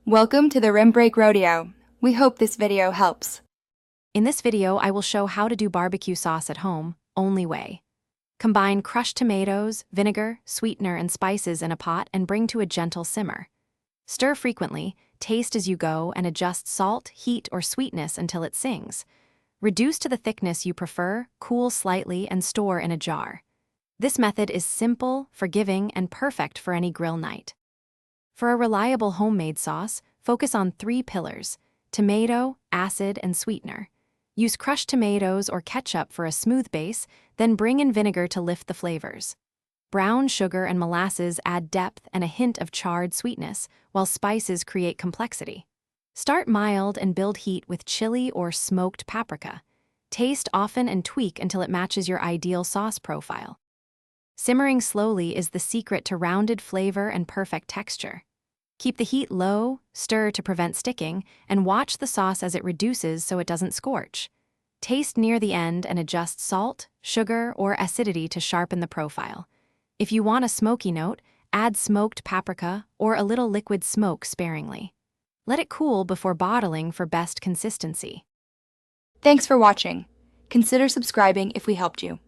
Welcome to the Rim Break Rodeo. We hope this video helps. In this video, I will show how to do barbecue sauce at home, only way. Combine crushed tomatoes, vinegar, sweetener, and spices in a pot and bring to a gentle simmer. Stir frequently, taste as you go, and adjust salt, heat, or sweetness until it sings. Reduce to the thickness you prefer, cool slightly, and store in a jar. This method is simple, forgiving, and perfect for any grill night. For a reliable homemade sauce, focus on 3 pillars: tomato, acid, and sweetener. Use crushed tomatoes or ketchup for a smooth base, then bring in vinegar to lift the flavors. Brown sugar and molasses add depth and a hint of charred sweetness, while spices create complexity. Start mild and build heat with chili or smoked paprika. Taste often and tweak until it matches your ideal sauce profile. Simmering slowly is the secret to rounded flavor and perfect texture. Keep the heat low, stir to prevent sticking, and watch the sauce as it reduces so it doesn't scorch. Taste near the end and adjust salt, sugar, or acidity to sharpen the profile. If you want a smoky note, add smoked paprika or a little liquid smoke sparingly. Let it cool before bottling for best consistency. Thanks for watching. Consider subscribing if we helped you.